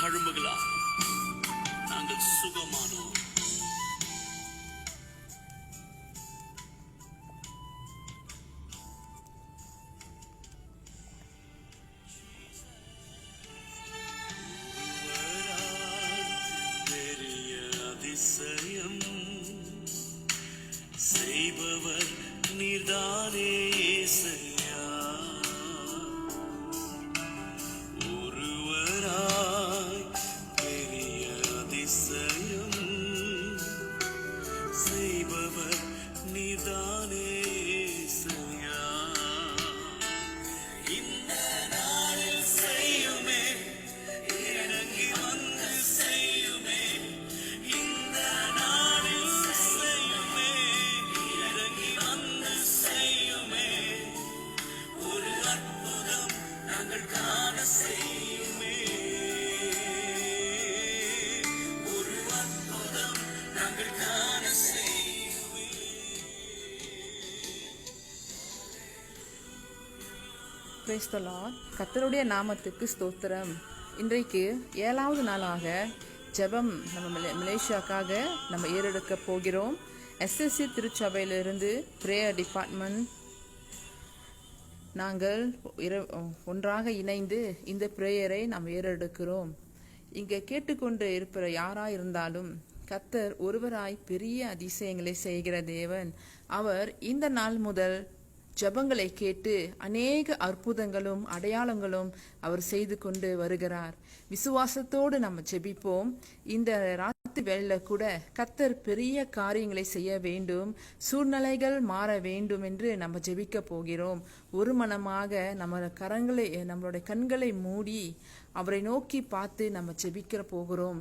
தழும்புகளால் நாங்கள் சுகமானோம். அதிசயம் செய்பவர் நீர்தானே இயேசையா. ஒருவராய் பெரிய அதிசயம் செய்பவர் நீர்தானே இயேசையா. இந்த நாளில் செய்யுமே, இறங்கி வந்து செய்யுமே. இந்த நாளில் செய்யுமே, இறங்கி வந்து செய்யுமே. ஒரு அற்புதம் நாங்கள் காண செய்யுமே. ஒரு அற்புதம் நாங்கள் காண செய்யுமே. Praise the lord. கர்த்தருடைய நாமத்துக்கு ஸ்தோத்திரம். இன்றைக்கு 7வது நாளாக ஜெபம் நம்ம மலேசியாக்காக நம்ம ஏறெடுக்க போகிறோம். எஸ்எஸ்சி திருச்சபையிலிருந்து பிரேயர் டிபார்ட்மெண்ட் நாங்கள் ஒன்றாக இணைந்து இந்த பிரேயரை நாம் ஏறெடுக்கிறோம். இங்கே கேட்டுக்கொண்டு இருப்ப யாராய் இருந்தாலும் கர்த்தர் ஒருவராய் பெரிய அதிசயங்களை செய்கிற தேவன். அவர் இந்த நாள் முதல் ஜெபங்களை கேட்டு அநேக அற்புதங்களும் அடையாளங்களும் அவர் செய்து கொண்டு வருகிறார். விசுவாசத்தோடு நம்ம ஜெபிப்போம். இந்த ராத்திரி வேளையில கூட கர்த்தர் பெரிய காரியங்களை செய்ய வேண்டும், சூழ்நிலைகள் மாற வேண்டும் என்று நம்ம ஜெபிக்க போகிறோம். ஒரு மனமாக நம்மளுடைய கண்களை மூடி அவரை நோக்கி பார்த்து நம்ம ஜெபிக்க போகிறோம்.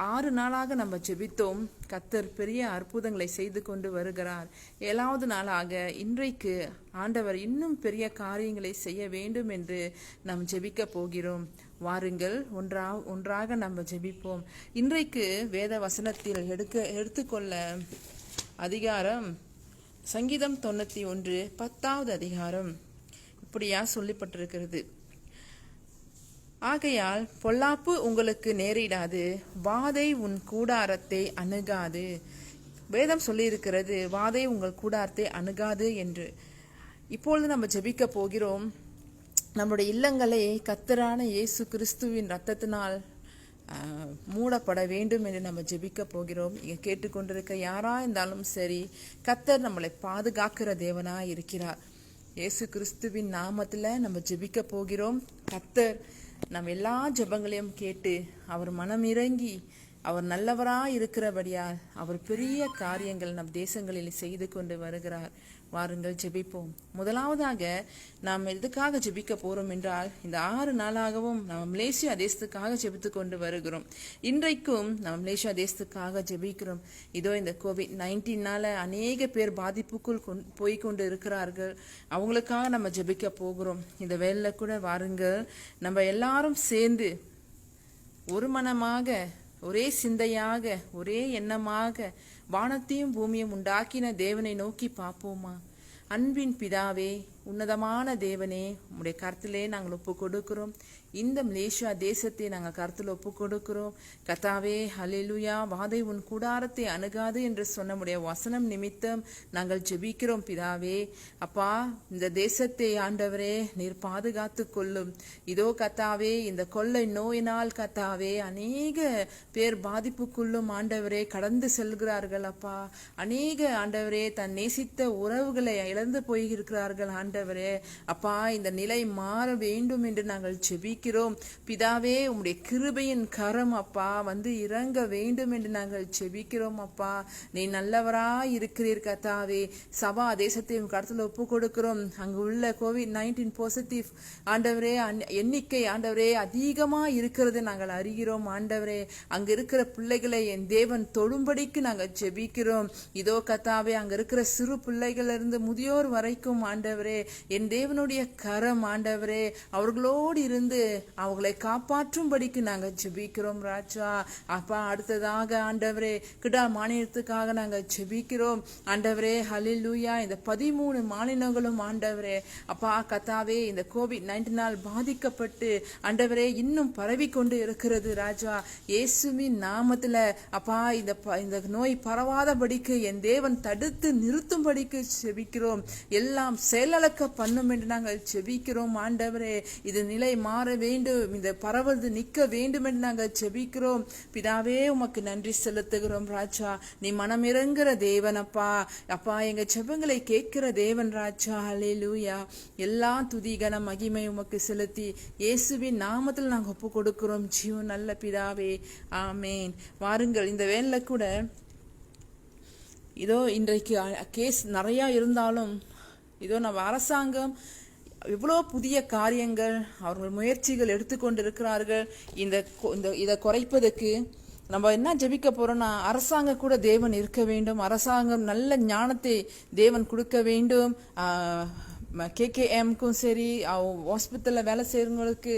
6 நாளாக நம்ம ஜெபித்தோம். கர்த்தர் பெரிய அற்புதங்களை செய்து கொண்டு வருகிறார். 7வது நாளாக இன்றைக்கு ஆண்டவர் இன்னும் பெரிய காரியங்களை செய்ய வேண்டும் என்று நாம் ஜெபிக்க போகிறோம். வாருங்கள், ஒன்றாக நம்ம ஜெபிப்போம். இன்றைக்கு வேத வசனத்தில் எடுத்துக்கொள்ள அதிகாரம் சங்கீதம் 91 10வது அதிகாரம் இப்படியா சொல்லப்பட்டிருக்கிறது. ஆகையால் பொல்லாப்பு உங்களுக்கு நேரிடாது, வாதை உன் கூடாரத்தை அணுகாது. வேதம் சொல்லியிருக்கிறது, வாதை உங்கள் கூடாரத்தை அணுகாது என்று. இப்பொழுது நம்ம ஜெபிக்க போகிறோம். நம்முடைய இல்லங்களை கர்த்தரான இயேசு கிறிஸ்துவின் இரத்தத்தினால் மூடப்பட வேண்டும் என்று நம்ம ஜெபிக்க போகிறோம். இங்கே கேட்டுக்கொண்டிருக்க யாரா இருந்தாலும் சரி, கர்த்தர் நம்மளை பாதுகாக்கிற தேவனா இருக்கிறார். இயேசு கிறிஸ்துவின் நாமத்துல நம்ம ஜெபிக்க போகிறோம். கர்த்தர் நம்ம எல்லா ஜெபங்களையும் கேட்டு அவர் மனமிறங்கி அவர் நல்லவராய் இருக்கிறபடியால் அவர் பெரிய காரியங்கள் நம் தேசங்களில் செய்து கொண்டு வருகிறார். வாருங்கள் ஜெபிப்போம். முதலாவதாக நாம் எதுக்காக ஜெபிக்க போறோம் என்றால், இந்த 6 நாளாகவும் நம்ம மலேசியா தேசத்துக்காக ஜெபித்து கொண்டு வருகிறோம். இன்றைக்கும் நம்ம மலேசியா தேசத்துக்காக ஜெபிக்கிறோம். இதோ இந்த COVID-19 அநேக பேர் பாதிப்புக்குள் போய்கொண்டு இருக்கிறார்கள். அவங்களுக்காக நம்ம ஜெபிக்க போகிறோம். இந்த வேலையில கூட வாருங்கள், நம்ம எல்லாரும் சேர்ந்து ஒரு மனமாக, ஒரே சிந்தையாக, ஒரே எண்ணமாக வானத்தையும் பூமியும் உண்டாக்கின தேவனை நோக்கி பார்ப்போமா? அன்பின் பிதாவே, உன்னதமான தேவனே, உம்முடைய கருத்திலே நாங்கள் ஒப்பு கொடுக்கிறோம். இந்த மலேசியா தேசத்தை நாங்கள் கருத்தில் ஒப்பு கொடுக்கிறோம். கர்த்தாவே, ஹல்லேலூயா. வாதை உன் கூடாரத்தை அணுகாது என்று சொன்ன வசனம் நிமித்தம் நாங்கள் ஜெபிக்கிறோம் பிதாவே. அப்பா, இந்த தேசத்தை ஆண்டவரே நீர் பாதுகாத்து கொள்ளும். இதோ கர்த்தாவே, இந்த கொள்ளை நோயினால் கர்த்தாவே அநேக பேர் பாதிப்புக்குள்ளும் ஆண்டவரே கடந்து செல்கிறார்கள். அப்பா, அநேக ஆண்டவரே தன் நேசித்த உறவுகளை இழந்து போயிருக்கிறார்கள். ஆண்டவரே அப்பா, இந்த நிலை மாற வேண்டும் என்று நாங்கள் ஜெபிக்கிறோம் பிதாவே. உம்முடைய கிருபையின் கரம் அப்பா வந்து இறங்க வேண்டும் என்று நாங்கள் ஜெபிக்கிறோம். அப்பா, நீ நல்லவராய் இருக்கிறீர் கர்த்தாவே. சபா தேசத்தை கருத்துல ஒப்பு கொடுக்கிறோம். அங்கு உள்ள COVID-19 பாசிட்டிவ் ஆண்டவரே எண்ணிக்கை ஆண்டவரே அதிகமா இருக்கிறது நாங்கள் அறிகிறோம். ஆண்டவரே, அங்க இருக்கிற பிள்ளைகளை என் தேவன் தொடும்படிக்கு நாங்கள் ஜெபிக்கிறோம். இதோ கர்த்தாவே, அங்க இருக்கிற சிறு பிள்ளைகள் இருந்து முதியோர் வரைக்கும் ஆண்டவரே என் தேவனுடைய கரம் ஆண்டவரே அவர்களோடு இருந்து அவர்களை காப்பாற்றும்படிக்கு நாங்கள் ஜெபிக்கிறோம் ராஜா. அப்பா அடுத்ததாக ஆண்டவரே கிடா மாநிலத்துக்காக நாங்கள் ஜெபிக்கிறோம் ஆண்டவரே. ஹல்லேலூயா. இந்த 13 மாநிலங்களும் ஆண்டவரே அப்பா கத்தாவே இந்த COVID-19 பாதிக்கப்பட்டு ஆண்டவரே இன்னும் பரவி கொண்டு இருக்கிறது ராஜா. இயேசுவின் நாமத்துல அப்பா இந்த நோய் பரவாதபடிக்கு என் தேவன் தடுத்து நிறுத்தும்படிக்கு செபிக்கிறோம். எல்லாம் செயலக்க பண்ணும் என்று நாங்கள் செபிக்கிறோம் ஆண்டவரே. இது நிலை மாற வேண்டும், இந்த பரவது நிற்க வேண்டும் என்று நாங்கள் செபிக்கிறோம் பிதாவே. உமக்கு நன்றி செலுத்துகிறோம் ராஜா. நீ மனமிறங்குற தேவன் அப்பா. அப்பா எங்க ஜெபங்களை கேட்கிற தேவன் ராஜா. ஹல்லேலூயா. எல்லா துதிகன மகிமை உமக்கு செலுத்தி இயேசுவின் நாமத்தில் நாங்கள் ஒப்பு கொடுக்கிறோம் ஜீவன் நல்ல பிதாவே. ஆமேன். வாருங்கள், இந்த வேலையில கூட இதோ இன்றைக்கு கேஸ் நிறையா இருந்தாலும் இதோ நம்ம அரசாங்கம் இவ்வளோ புதிய காரியங்கள் அவர்கள் முயற்சிகள் எடுத்துக்கொண்டு இருக்கிறார்கள். இதை குறைப்பதற்கு நம்ம என்ன ஜெபிக்க போறோம்னா, அரசாங்கம் கூட தேவன் இருக்க வேண்டும். அரசாங்கம் நல்ல ஞானத்தை தேவன் கொடுக்க வேண்டும். KKMக்கும் சரி, ஹாஸ்பிட்டலில் வேலை செய்கிறவங்களுக்கு,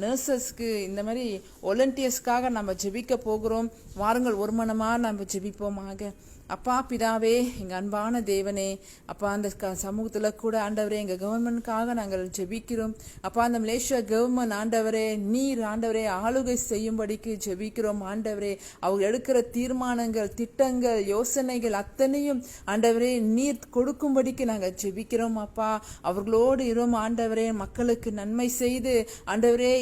நர்சஸ்க்கு, இந்த மாதிரி வாலண்டியர்ஸ்க்காக நம்ம ஜெபிக்க போகிறோம். வாருங்கள், ஒரு மனமாக நம்ம ஜெபிப்போமாக. அப்பா பிதாவே, எங்கள் அன்பான தேவனே அப்பா, அந்த சமூகத்தில் கூட ஆண்டவரே எங்கள் கவர்மெண்ட்காக நாங்கள் ஜெபிக்கிறோம். அப்பா அந்த மலேசியா கவர்மெண்ட் ஆண்டவரே நீர் ஆண்டவரே ஆளுகை செய்யும்படிக்கு ஜெபிக்கிறோம் ஆண்டவரே. அவங்க எடுக்கிற தீர்மானங்கள், திட்டங்கள், யோசனைகள் அத்தனையும் ஆண்டவரே நீர் கொடுக்கும்படிக்கு நாங்கள் ஜெபிக்கிறோம் அப்பா. அவர்களோடு இரும் ஆண்டவரே. மக்களுக்கு நன்மை செய்து ஆண்டவரே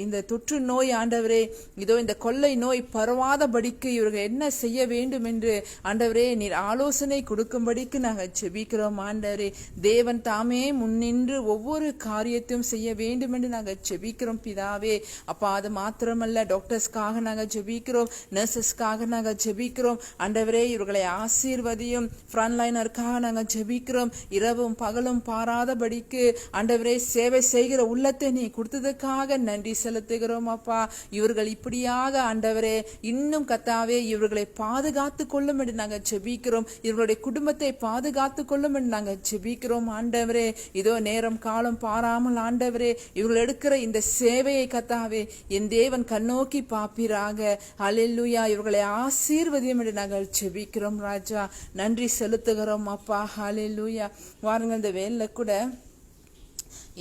இந்த தொற்று நோய் ஆண்டவரே இதோ இந்த கொள்ளை நோய் பரவாதபடிக்கு இவர்கள் என்ன செய்ய வேண்டும் என்று ஆண்டவரே நீர் ஆலோசனை கொடுக்கும்படிக்கு நாங்கள் ஜெபிக்கிறோம் ஆண்டவரே. தேவன் தாமே முன்னின்று ஒவ்வொரு காரியத்தையும் செய்ய வேண்டும் என்று நாங்கள் ஜெபிக்கிறோம் பிதாவே. அப்பா அது மாத்திரமல்ல, டாக்டர்ஸ்க்காக நாங்கள் ஜெபிக்கிறோம், நர்சஸ்க்காக நாங்கள் ஜெபிக்கிறோம் ஆண்டவரே. இவர்களை ஆசீர்வதியும். ஃப்ரண்ட் லைனருக்காக நாங்கள் ஜெபிக்கிறோம். இரவும் பகலும் பாராதபடிக்கு ஆண்டவரே சேவை செய்கிற உள்ளத்தை நீ கொடுத்ததுக்காக நன்றி செலுத்துகிறோம் அப்பா. இவர்கள் இப்படியாக ஆண்டவரே இன்னும் கத்தாவே இவர்களை பாதுகாத்து கொள்ளும் என்று நாங்கள் ஜெபிக்கிறோம். இவர்களுடைய குடும்பத்தை பாதுகாத்து கொள்ளும் என்று நாங்கள் ஜெபிக்கிறோம் ஆண்டவரே. இதோ நேரம் காலம் பாராமல் ஆண்டவரே இவர்கள் எடுக்கிற இந்த சேவையை கத்தாவே என் தேவன் கண்ணோக்கி பாப்பீராக. ஹல்லேலூயா. இவர்களை ஆசீர்வதியும் என்று நாங்கள் ஜெபிக்கிறோம் ராஜா. நன்றி செலுத்துகிறோம் அப்பா. ஹல்லேலூயா. வாருங்கள், இந்த வேலையில கூட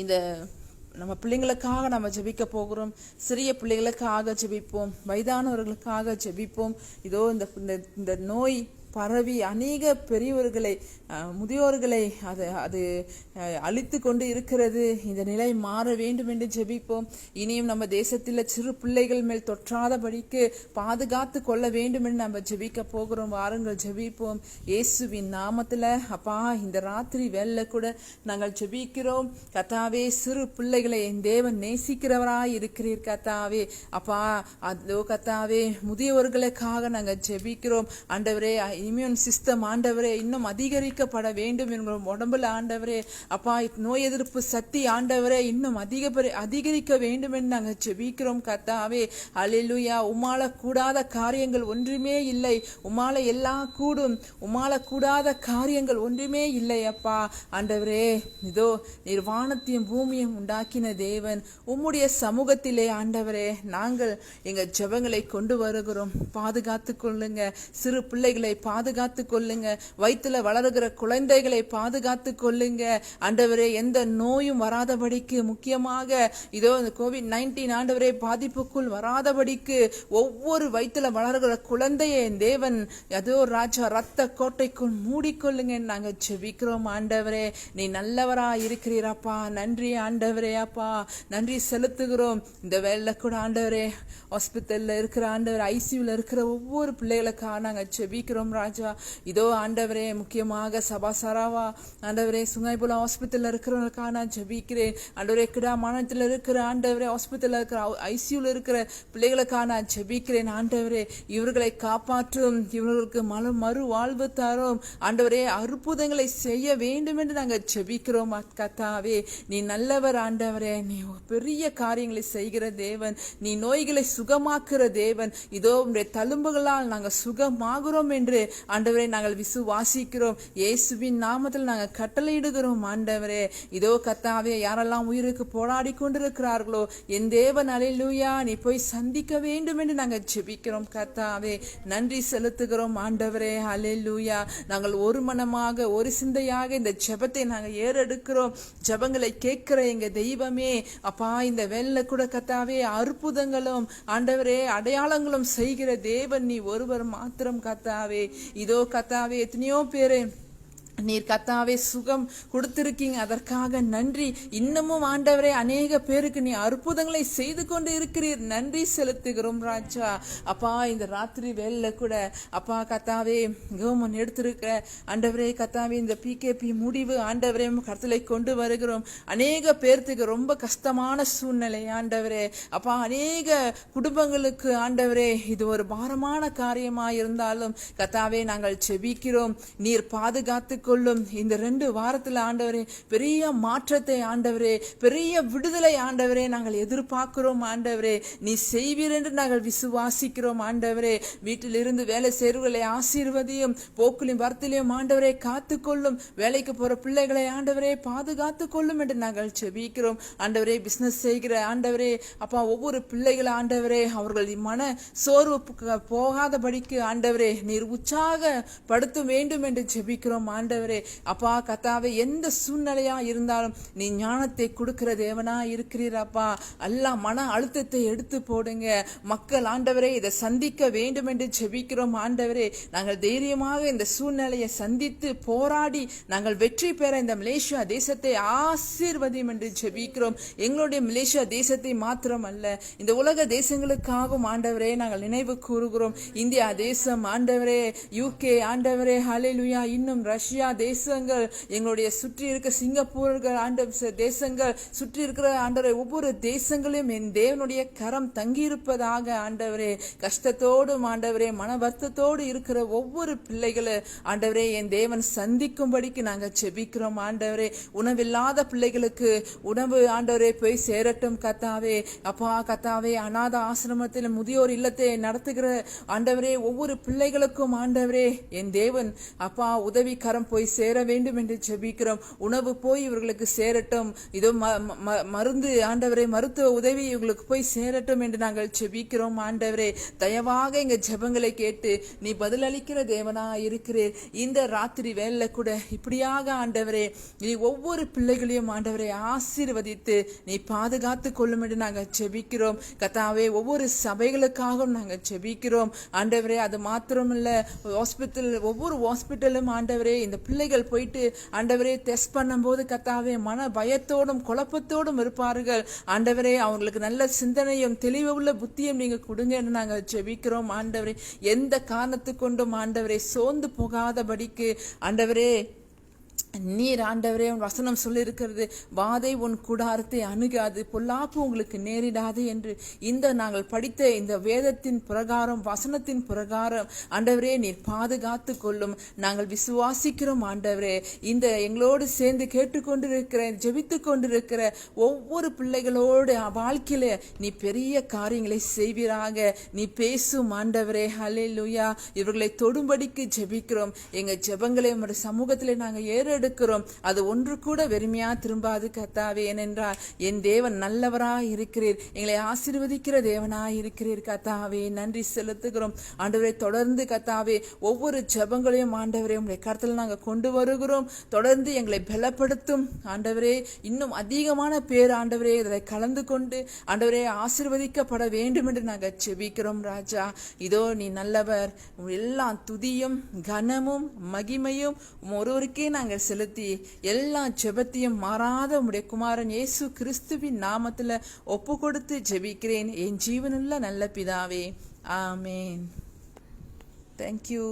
இந்த நம்ம பிள்ளைங்களுக்காக நம்ம ஜெபிக்க போகிறோம். சிறிய பிள்ளைகளுக்காக ஜெபிப்போம், வயதானவர்களுக்காக ஜெபிப்போம். இதோ இந்த நோய் பரவி அநேக பெரியவர்களை, முதியோர்களை அது அழித்து கொண்டு இருக்கிறது. இந்த நிலை மாற வேண்டும் என்று ஜெபிப்போம். இனியும் நம்ம தேசத்தில் சிறு பிள்ளைகள் மேல் தொற்றாதபடிக்கு பாதுகாத்து கொள்ள வேண்டும் என்று நம்ம ஜெபிக்க போகிறோம். வாருங்கள் ஜெபிப்போம் இயேசுவின் நாமத்தில். அப்பா இந்த ராத்திரி வேளையில கூட நாங்கள் ஜெபிக்கிறோம் கத்தாவே. சிறு பிள்ளைகளை என் தேவன் நேசிக்கிறவராய் இருக்கிறீர் கத்தாவே. அப்பா அதோ கத்தாவே முதியவர்களுக்காக நாங்கள் ஜெபிக்கிறோம் ஆண்டவரே. இம்யூன் சிஸ்டம் ஆண்டவரே இன்னும் அதிகரிக்கப்பட வேண்டும் என்கிறோம் உடம்புல ஆண்டவரே. அப்பா நோய் எதிர்ப்பு சக்தி ஆண்டவரே இன்னும் அதிகரிக்க வேண்டும் என்று நாங்கள் ஜெபிக்கிறோம் கர்த்தாவே. அல்லேலூயா. உம்மால கூடாத காரியங்கள் ஒன்றுமே இல்லை. உம்மால எல்லாம் கூடும். உம்மால கூடாத காரியங்கள் ஒன்றுமே இல்லை அப்பா. ஆண்டவரே இதோ நீர் வானத்தையும் பூமியும் உண்டாக்கின தேவன். உம்முடைய சமூகத்திலே ஆண்டவரே நாங்கள் எங்கள் ஜெபங்களை கொண்டு வருகிறோம். பாதுகாத்து கொள்ளுங்க. சிறு பிள்ளைகளை பாதுகாத்து கொள்ளுங்க. வயிற்றுல வளருகிற குழந்தைகளை பாதுகாத்து கொள்ளுங்க ஆண்டவரே. எந்த நோயும் வராதபடிக்கு, முக்கியமாக இதோ இந்த COVID-19 ஆண்டவரே பாதிப்புக்குள் வராதபடிக்கு ஒவ்வொரு வயிற்றுல வளருகிற குழந்தையை தேவன் அதோ ராஜா ரத்த கோட்டைக்குள் மூடிக்கொள்ளுங்க நாங்க ஜெபிக்கிறோம் ஆண்டவரே. நீ நல்லவரா இருக்கிறீரப்பா. நன்றி ஆண்டவரே. அப்பா நன்றி செலுத்துகிறோம். இந்த வேலையில கூட ஆண்டவரே ஹாஸ்பிட்டல்ல இருக்கிற ஆண்டவர், ICUல இருக்கிற ஒவ்வொரு பிள்ளைகளுக்காக நாங்க ஜெபிக்கிறோம் ராஜா. இதோ ஆண்டவரே முக்கியமாக சபா சராவா ஆண்டவரே சுங்காய்புலா ஹாஸ்பிட்டல்ல இருக்கிறவங்களுக்காக நான் ஜெபிக்கிறேன் ஆண்டவரே. கிடா மாநிலத்தில் இருக்கிற ஆண்டவரே ஹாஸ்பிட்டல்ல இருக்கிற ICUல இருக்கிற பிள்ளைகளுக்காக நான் ஜெபிக்கிறேன் ஆண்டவரே. இவர்களை காப்பாற்றும், இவர்களுக்கு மறு வாழ்வு தரும் ஆண்டவரே. அற்புதங்களை செய்ய வேண்டும் என்று நாங்கள் ஜெபிக்கிறோம் கர்த்தாவே. நீ நல்லவர் ஆண்டவரே. நீ பெரிய காரியங்களை செய்கிற தேவன். நீ நோய்களை சுகமாக்குற தேவன். இதோ உடைய தழும்புகளால் நாங்கள் சுகமாகிறோம் என்று ஆண்டவரே நாங்கள் விசுவாசிக்கிறோம். இயேசுவின் நாமத்தில் நாங்கள் கட்டளையிடுகிறோம் ஆண்டவரே. இதோ கர்த்தாவே, யாரெல்லாம் உயிருக்கு போராடி கொண்டிருக்கிறார்களோ என் தேவன் அல்லேலூயா நீ போய் சந்திக்க வேண்டும் என்று நாங்கள் ஜெபிக்கிறோம் கர்த்தாவே. நன்றி செலுத்துகிறோம் ஆண்டவரே. அல்லேலூயா. நாங்கள் ஒரு மனமாக ஒரு சிந்தையாக இந்த ஜெபத்தை நாங்கள் ஏறெடுக்கிறோம். ஜெபங்களை கேட்கிற எங்க தெய்வமே அப்பா, இந்த வேளையில கூட கர்த்தாவே அற்புதங்களும் ஆண்டவரே அடையாளங்களும் செய்கிற தேவன் நீ ஒருவர் மாத்திரம் கர்த்தாவே. இதோ கர்த்தாவே, எத்தனையோ பேரு நீர் கர்த்தாவே சுகம் கொடுத்திருக்கீங்க, அதற்காக நன்றி. இன்னமும் ஆண்டவரே அநேக பேருக்கு நீ அற்புதங்களை செய்து கொண்டு இருக்கிறீர், நன்றி செலுத்துகிறோம் ராஜா. அப்பா, இந்த ராத்திரி வேலையில கூட அப்பா கர்த்தாவே கவர்மெண்ட் எடுத்திருக்கிற ஆண்டவரே கர்த்தாவே இந்த PKP முடிவு ஆண்டவரே கருத்தலை கொண்டு வருகிறோம். அநேக பேர்த்துக்கு ரொம்ப கஷ்டமான சூழ்நிலை ஆண்டவரே. அப்பா, அநேக குடும்பங்களுக்கு ஆண்டவரே இது ஒரு பாரமான காரியமா இருந்தாலும் கர்த்தாவே நாங்கள் ஜெபிக்கிறோம். நீர் பாதுகாத்து கொள்ளும். இந்த 2 வாரத்தில் ஆண்டவரே பெரிய மாற்றத்தை ஆண்டவரே, பெரிய விடுதலை ஆண்டவரே நாங்கள் எதிர்பார்க்கிறோம் ஆண்டவரே. நீ செய்வீர் என்று நாங்கள் விசுவாசிக்கிறோம் ஆண்டவரே. வீட்டில் இருந்து வேலை செய்வர்களை ஆசீர்வதியும், போக்கிலும் வரத்திலையும் ஆண்டவரே காத்து கொள்ளும். வேலைக்கு போற பிள்ளைகளை ஆண்டவரே பாதுகாத்து கொள்ளும் என்று நாங்கள் ஜெபிக்கிறோம் ஆண்டவரே. பிசினஸ் செய்கிற ஆண்டவரே அப்பா, ஒவ்வொரு பிள்ளைகள் ஆண்டவரே அவர்கள் மன சோர்வு போகாதபடிக்கு ஆண்டவரே நீர் உற்சாகப்படுத்த வேண்டும் என்று ஜெபிக்கிறோம் ஆண்டவரே. அப்பா கர்த்தாவே, எந்த சூழ்நிலையா இருந்தாலும் நீ ஞானத்தை கொடுக்கிற தேவனா இருக்கிறீர் அப்பா. எல்லா மன அழுத்தத்தை எடுத்து போடுங்க. மக்கள் ஆண்டவரே இதை சந்திக்க வேண்டும் என்று ஜெபிக்கிறோம் ஆண்டவரே. நாங்கள் தைரியமாக இந்த சூழ்நிலையை சந்தித்து போராடி நாங்கள் வெற்றி பெற இந்த மலேசியா தேசத்தை ஆசீர்வதியும் என்று ஜெபிக்கிறோம். எங்களுடைய மலேசியா தேசத்தை மாத்திரம் அல்ல, இந்த உலக தேசங்களுக்காகவும் ஆண்டவரே நாங்கள் நினைவு கூறுகிறோம். இந்தியா தேசம் ஆண்டவரே, UK ஆண்டவரே ஹல்லேலூயா, இன்னும் ரஷ்யா தேசங்கள், எங்களுடைய சுற்றி இருக்க சிங்கப்பூர்கள் ஆண்டவர் தேசங்கள், சுற்றி இருக்கிற ஆண்டவரே ஒவ்வொரு தேசங்களையும் என் தேவனுடைய கரம் தங்கியிருப்பதாக ஆண்டவரே. கஷ்டத்தோடும் ஆண்டவரே மன வருத்தத்தோடு இருக்கிற ஒவ்வொரு பிள்ளைகளை ஆண்டவரே என் தேவன் சந்திக்கும்படிக்கு நாங்கள் ஜெபிக்கிறோம் ஆண்டவரே. உணவில்லாத பிள்ளைகளுக்கு உணவு ஆண்டவரே போய் சேரட்டும் கர்த்தாவே. அப்பா கர்த்தாவே, அநாத ஆசிரமத்தில் முதியோர் இல்லத்தை நடத்துகிற ஆண்டவரே ஒவ்வொரு பிள்ளைகளுக்கும் ஆண்டவரே என் தேவன் அப்பா உதவி கரம் போய் சேர வேண்டும் என்று ஜெபிக்கிறோம். உணவு போய் இவர்களுக்கு சேரட்டும். இதோ மருந்து ஆண்டவரே மருத்துவ உதவி இவர்களுக்கு போய் சேரட்டும் என்று நாங்கள் ஜெபிக்கிறோம் ஆண்டவரே. தயவாக எங்க ஜெபங்களை கேட்டு நீ பதிலளிக்கிற தேவனா இருக்கிறீர். இந்த ராத்திரி வேளையில கூட இப்படியாக ஆண்டவரே நீ ஒவ்வொரு பிள்ளைகளையும் ஆண்டவரே ஆசீர்வதித்து நீ பாதுகாத்து கொள்ளும் என்று நாங்கள் ஜெபிக்கிறோம் கர்த்தாவே. ஒவ்வொரு சபைகளுக்காகவும் நாங்கள் ஜெபிக்கிறோம் ஆண்டவரே. அது மாத்திரமல்ல, ஒவ்வொரு ஹாஸ்பிட்டலும் ஆண்டவரே இந்த பிள்ளைகள் போயிட்டு ஆண்டவரே டெஸ்ட் பண்ணும்போது கர்த்தாவே மன பயத்தோடும் குழப்பத்தோடும் இருப்பார்கள் ஆண்டவரே. அவங்களுக்கு நல்ல சிந்தனையும் தெளிவுள்ள புத்தியும் நீங்க கொடுங்க என்று நாங்கள் ஜெபிக்கிறோம் ஆண்டவரே. எந்த காரணத்து கொண்டும் ஆண்டவரே சோர்ந்து போகாதபடிக்கு ஆண்டவரே நீர் ஆண்டவரே உன் வசனம் சொல்லி இருக்கிறது, வாதை உன் கூடாரத்தை அணுகாது, பொல்லாப்பு உங்களுக்கு நேரிடாது என்று. இந்த நாங்கள் படித்த இந்த வேதத்தின் பிரகாரம் வசனத்தின் பிரகாரம் ஆண்டவரே நீர் பாதுகாத்து கொள்ளும். நாங்கள் விசுவாசிக்கிறோம் ஆண்டவரே. இந்த எங்களோடு சேர்ந்து கேட்டுக்கொண்டிருக்கிற ஜெபித்து கொண்டிருக்கிற ஒவ்வொரு பிள்ளைகளோடு வாழ்க்கையில நீ பெரிய காரியங்களை செய்வீராக. நீ பேசும் ஆண்டவரே ஹல்லேலூயா. இவர்களை தொடும்படிக்கு ஜெபிக்கிறோம். எங்க ஜெபங்களை உம்முடைய சமூகத்திலே நாங்கள் எடுக்கிறோம். அது ஒன்று கூட வெறுமையா திரும்பாது கர்த்தாவே. ஏனென்றால் என் தேவன் நல்லவராய் இருக்கிறீர், எங்களை ஆசீர்வதிக்கிற தேவனாய் இருக்கிறீர் கர்த்தாவே. நன்றி செலுத்துகிறோம் ஆண்டவரே. தொடர்ந்து கர்த்தாவே ஒவ்வொரு ஜெபங்களையும் ஆண்டவரே உம்முடைய கருத்தில் நாங்கள் கொண்டு வருகிறோம். தொடர்ந்து எங்களை பலப்படுத்தும் ஆண்டவரே. இன்னும் அதிகமான பேர் ஆண்டவரே இதில் கலந்து கொண்டு ஆண்டவரே ஆசீர்வதிக்கப்பட வேண்டும் என்று நாங்கள் ஜெபிக்கிறோம் ராஜா. இதோ நீ நல்லவர். எல்லா துதியும் கனமும் மகிமையும் ஒருவருக்கே நாங்கள் செலுத்தி எல்லா ஜெபத்தையும் மாறாத உம்முடைய குமாரன் இயேசு கிறிஸ்துவின் நாமத்துல ஒப்பு கொடுத்து ஜெபிக்கிறேன் என் ஜீவனுள்ள நல்ல பிதாவே. ஆமேன். தேங்க்யூ.